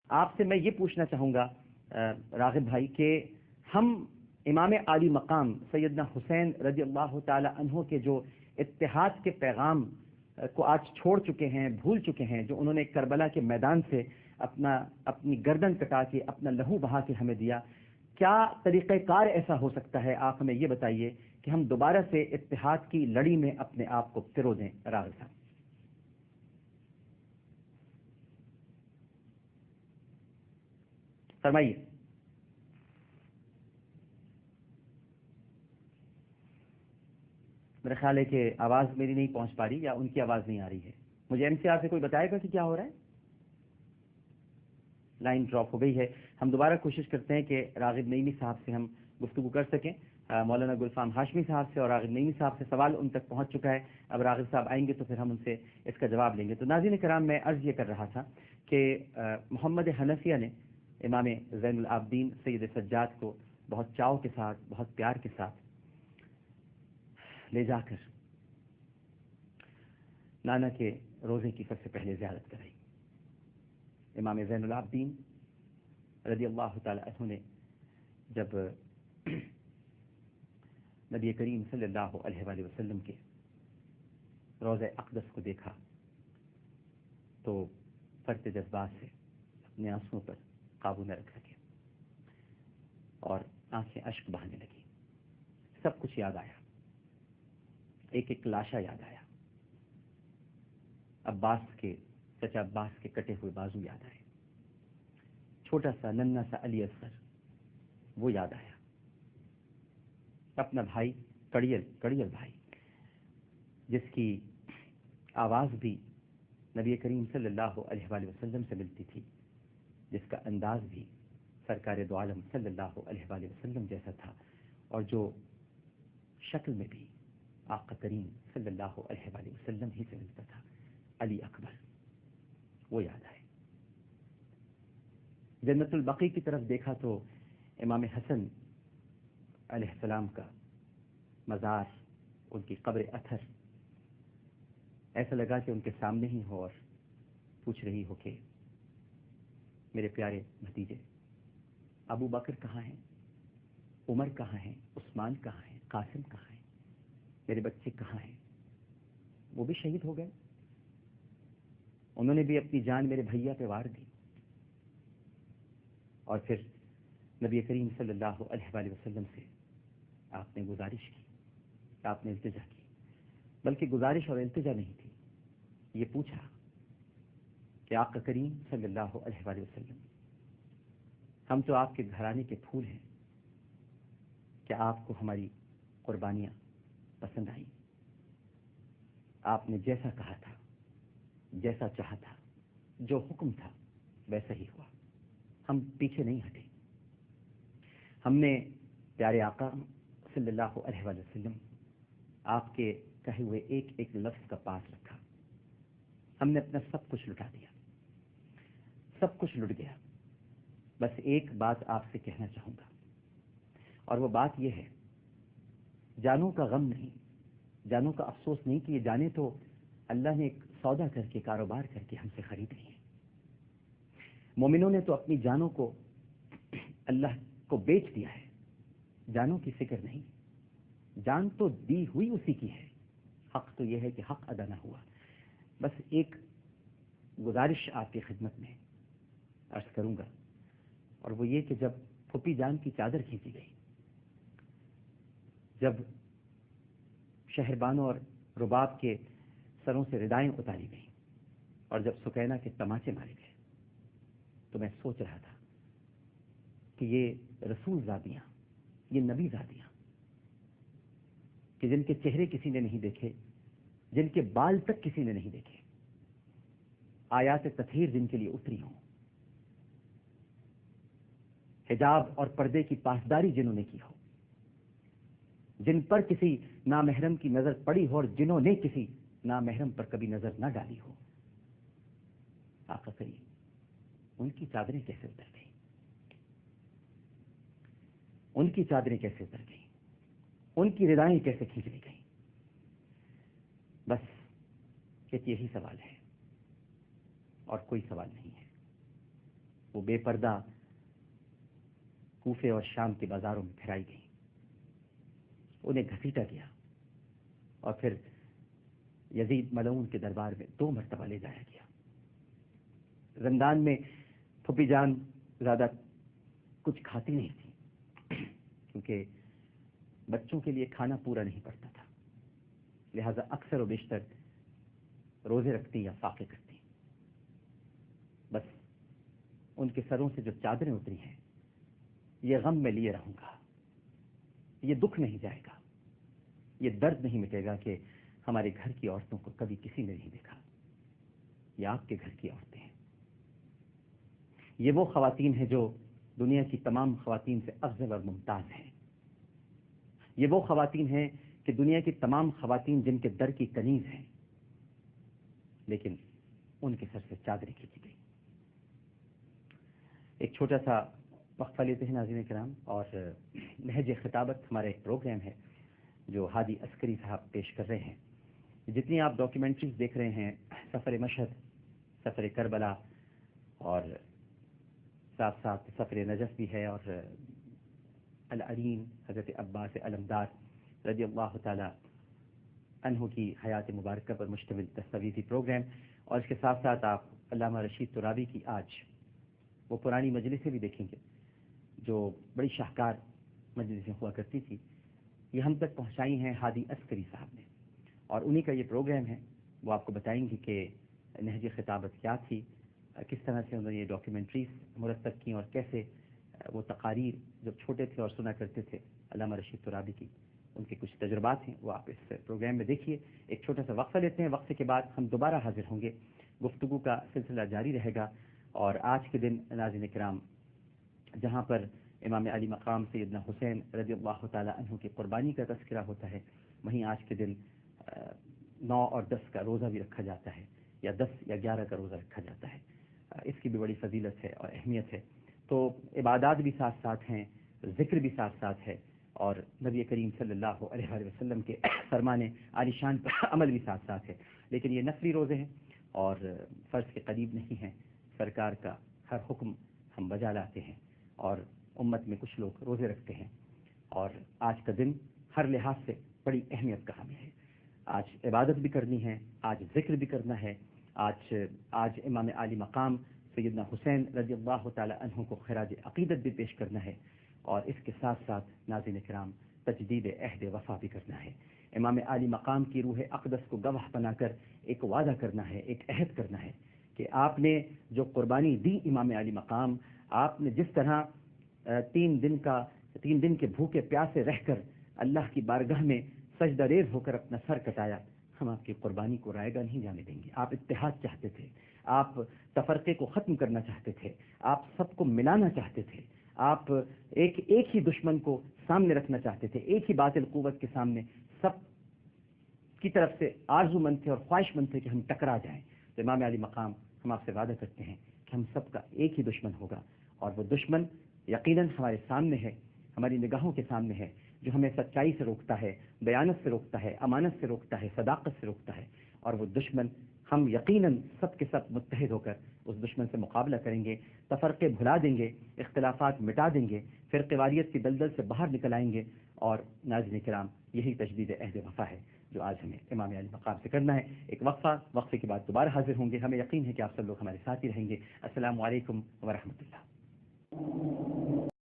آپ سے میں یہ پوچھنا چاہوں گا راغب بھائی کہ ہم امام عالی مقام سیدنا حسین رضی اللہ تعالی عنہ کے جو اتحاد کے پیغام کو آج چھوڑ چکے ہیں، بھول چکے ہیں، جو انہوں نے کربلا کے میدان سے اپنی گردن کٹا کے اپنا لہو بہا کے ہمیں دیا، کیا طریقہ کار ایسا ہو سکتا ہے؟ آپ ہمیں یہ بتائیے کہ ہم دوبارہ سے اتحاد کی لڑی میں اپنے آپ کو پرو دیں۔ راغب صاحب فرمائیے۔ میرا خیال ہے کہ آواز میری نہیں پہنچ پا رہی یا ان کی آواز نہیں آ رہی ہے۔ مجھے ایم سی آر سے کوئی بتائے گا کہ کیا ہو رہا ہے؟ لائن ڈراپ ہو گئی ہے۔ ہم دوبارہ کوشش کرتے ہیں کہ راغب نعیمی صاحب سے ہم گفتگو کر سکیں۔ مولانا گلفام ہاشمی صاحب سے اور راغب نعیمی صاحب سے سوال ان تک پہنچ چکا ہے۔ اب راغب صاحب آئیں گے تو پھر ہم ان سے اس کا جواب لیں گے۔ تو ناظرین کرام، میں عرض یہ کر رہا تھا کہ محمد حنفیہ نے امام زین العابدین سید سجاد کو بہت چاؤ کے ساتھ، بہت پیار کے ساتھ لے جا کر نانا کے روزے کی سب سے پہلے زیارت کرائی۔ امام زین العابدین رضی اللہ تعالی عنہ نے جب نبی کریم صلی اللہ علیہ وآلہ وسلم کے روضہ اقدس کو دیکھا تو فرط جذبات سے اپنے آنسوؤں پر قابو نہ رکھ سکے اور آنکھیں اشک بہانے لگی۔ سب کچھ یاد آیا، ایک ایک لاشا یاد آیا، چچا عباس کے کٹے ہوئے بازو یاد آئے، چھوٹا سا ننھا سا علی اصغر وہ یاد آیا، اپنا بھائی کڑیل بھائی جس کی آواز بھی نبی کریم صلی اللہ علیہ وآلہ وسلم سے ملتی تھی، جس کا انداز بھی سرکار دو عالم صلی اللہ علیہ وآلہ وسلم جیسا تھا، اور جو شکل میں بھی آقا کریم صلی اللہ علیہ وآلہ وسلم ہی سے ملتا تھا، علی اکبر وہ یاد آئے۔ جنت البقیع کی طرف دیکھا تو امام حسن علیہ السلام کا مزار، ان کی قبر اطہر ایسا لگا کہ ان کے سامنے ہی ہو اور پوچھ رہی ہو کہ میرے پیارے بھتیجے ابو بکر کہاں ہیں، عمر کہاں ہیں، عثمان کہاں ہیں، قاسم کہاں ہیں، میرے بچے کہاں ہیں؟ وہ بھی شہید ہو گئے، انہوں نے بھی اپنی جان میرے بھیا پہ وار دی۔ اور پھر نبی کریم صلی اللہ علیہ وآلہ وسلم سے آپ نے گزارش کی، آپ نے التجا کی، بلکہ گزارش اور التجا نہیں تھی، یہ پوچھا کہ آقا کریم صلی اللہ علیہ وآلہ وسلم، ہم تو آپ کے گھرانے کے پھول ہیں، کیا آپ کو ہماری قربانیاں پسند آئیں؟ آپ نے جیسا کہا تھا، جیسا چاہا تھا، جو حکم تھا ویسا ہی ہوا، ہم پیچھے نہیں ہٹے۔ ہم نے پیارے آقا صلی اللہ علیہ وآلہ وسلم آپ کے کہے ہوئے ایک ایک لفظ کا پاس رکھا، ہم نے اپنا سب کچھ لٹا دیا، سب کچھ لٹ گیا۔ بس ایک بات آپ سے کہنا چاہوں گا، اور وہ بات یہ ہے، جانوں کا غم نہیں، جانوں کا افسوس نہیں کہ یہ جانے تو اللہ نے ایک سودا کر کے، کاروبار کر کے ہم سے خرید لی ہے۔ مومنوں نے تو اپنی جانوں کو اللہ کو بیچ دیا ہے، جانوں کی فکر نہیں، جان تو دی ہوئی اسی کی ہے، حق تو یہ ہے کہ حق ادا نہ ہوا۔ بس ایک گزارش آپ کی خدمت میں عرض کروں گا، اور وہ یہ کہ جب پھوپھی جان کی چادر کھینچی گئی، جب شہربانوں اور رباب کے سروں سے ردائیں اتاری گئیں، اور جب سکینہ کے تماچے مارے گئے، تو میں سوچ رہا تھا کہ یہ رسول زادیاں، یہ نبی زادیاں، کہ جن کے چہرے کسی نے نہیں دیکھے، جن کے بال تک کسی نے نہیں دیکھے، آیات تطہیر جن کے لیے اتری ہوں، حجاب اور پردے کی پاسداری جنہوں نے کی ہو، جن پر کسی نامحرم کی نظر پڑی ہو اور جنہوں نے کسی نامحرم پر کبھی نظر نہ ڈالی ہو، آقا کریم ان کی چادریں کیسے اتر گئیں؟ ان کی چادریں کیسے اتر گئیں؟ ان کی ردائیں کیسے کھینچ لی گئیں؟ بس ایک یہی سوال ہے اور کوئی سوال نہیں ہے۔ وہ بے پردہ کوفے اور شام کے بازاروں میں پھیلائی گئیں، انہیں گھسیٹا گیا اور پھر یزید ملعون کے دربار میں 2 مرتبہ لے جایا گیا۔ زندان میں پھوپھی جان زیادہ کچھ کھاتی نہیں تھی کیونکہ بچوں کے لیے کھانا پورا نہیں پڑتا تھا، لہذا اکثر و بیشتر روزے رکھتی یا فاقے کرتی۔ بس ان کے سروں سے جو چادریں اتری ہیں، یہ غم میں لیے رہوں گا، یہ دکھ نہیں جائے گا، یہ درد نہیں مٹے گا کہ ہمارے گھر کی عورتوں کو کبھی کسی نے نہیں دیکھا۔ یہ آپ کے گھر کی عورتیں ہیں، یہ وہ خواتین ہیں جو دنیا کی تمام خواتین سے افضل اور ممتاز ہیں۔ یہ وہ خواتین ہیں کہ دنیا کی تمام خواتین جن کے در کی کنیز ہیں، لیکن ان کے سر سے چادریں کھینچی گئی۔ ایک چھوٹا سا وقفہ لیتے ہیں ناظرین کرام، اور نہج خطابت ہمارا ایک پروگرام ہے جو ہادی عسکری صاحب پیش کر رہے ہیں۔ جتنی آپ ڈاکیومنٹریز دیکھ رہے ہیں، سفر مشہد، سفر کربلا، اور ساتھ ساتھ سفر نجف بھی ہے، اور العرین حضرت عباس علمدار رضی اللہ تعالی عنہ کی حیات مبارکہ پر مشتمل دستاویزی پروگرام، اور اس کے ساتھ ساتھ آپ علامہ رشید ترابی کی آج وہ پرانی مجلسیں بھی دیکھیں گے جو بڑی شاہکار مجلسیں ہوا کرتی تھی، یہ ہم تک پہنچائی ہیں ہادی عسکری صاحب نے، اور انہی کا یہ پروگرام ہے۔ وہ آپ کو بتائیں گے کہ نہج خطابت کیا تھی، کس طرح سے انہوں نے یہ ڈاکیومنٹریز مرتب کی، اور کیسے وہ تقاریر جب چھوٹے تھے اور سنا کرتے تھے علامہ رشید ترابی کی، ان کے کچھ تجربات ہیں، وہ آپ اس پروگرام میں دیکھیے۔ ایک چھوٹا سا وقفہ لیتے ہیں، وقفے کے بعد ہم دوبارہ حاضر ہوں گے، گفتگو کا سلسلہ جاری رہے گا۔ اور آج کے دن ناظرین کرام، جہاں پر امام علی مقام سیدنا حسین رضی اللہ تعالی عنہ کی قربانی کا تذکرہ ہوتا ہے، وہیں آج کے دن 9 اور 10 کا روزہ بھی رکھا جاتا ہے، یا 10 یا 11 کا روزہ رکھا جاتا ہے۔ اس کی بھی بڑی فضیلت ہے اور اہمیت ہے۔ تو عبادات بھی ساتھ ساتھ ہیں، ذکر بھی ساتھ ساتھ ہے، اور نبی کریم صلی اللہ علیہ وآلہ وسلم کے فرمان عالی شان پر عمل بھی ساتھ ساتھ ہے۔ لیکن یہ نفلی روزے ہیں اور فرض کے قریب نہیں ہیں، سرکار کا ہر حکم ہم بجا لاتے ہیں، اور امت میں کچھ لوگ روزے رکھتے ہیں، اور آج کا دن ہر لحاظ سے بڑی اہمیت کا حامل ہے۔ آج عبادت بھی کرنی ہے، آج ذکر بھی کرنا ہے، آج امام عالی مقام سیدنا حسین رضی اللہ تعالی عنہ کو خراج عقیدت بھی پیش کرنا ہے، اور اس کے ساتھ ساتھ ناظرین کرام تجدید عہد وفا بھی کرنا ہے۔ امام عالی مقام کی روح اقدس کو گواہ بنا کر ایک وعدہ کرنا ہے، ایک عہد کرنا ہے کہ آپ نے جو قربانی دی امام علی مقام، آپ نے جس طرح 3 دن کے بھوکے پیاسے رہ کر اللہ کی بارگاہ میں سجدہ ریز ہو کر اپنا سر کٹایا، ہم آپ کی قربانی کو رائیگاں نہیں جانے دیں گے۔ آپ اتحاد چاہتے تھے، آپ تفرقے کو ختم کرنا چاہتے تھے، آپ سب کو ملانا چاہتے تھے، آپ ایک ہی دشمن کو سامنے رکھنا چاہتے تھے، ایک ہی باطل قوت کے سامنے سب کی طرف سے آرزو مند تھے اور خواہش مند تھے کہ ہم ٹکرا جائیں۔ تو امام علی مقام ہم آپ سے وعدہ کرتے ہیں کہ ہم سب کا ایک ہی دشمن ہوگا، اور وہ دشمن یقیناً ہمارے سامنے ہے، ہماری نگاہوں کے سامنے ہے، جو ہمیں سچائی سے روکتا ہے، بیانت سے روکتا ہے، امانت سے روکتا ہے، صداقت سے روکتا ہے، اور وہ دشمن ہم یقیناً سب کے سب متحد ہو کر اس دشمن سے مقابلہ کریں گے، تفرقے بھلا دیں گے، اختلافات مٹا دیں گے، فرقواریت کی دلدل سے باہر نکل آئیں گے، اور ناظرین کرام یہی تجدید عہد وفا ہے جو آج ہمیں امام علی مقام سے کرنا ہے۔ ایک وقفے کے بعد دوبارہ حاضر ہوں گے، ہمیں یقین ہے کہ آپ سب لوگ ہمارے ساتھ ہی رہیں گے۔ السلام علیکم ورحمۃ اللہ۔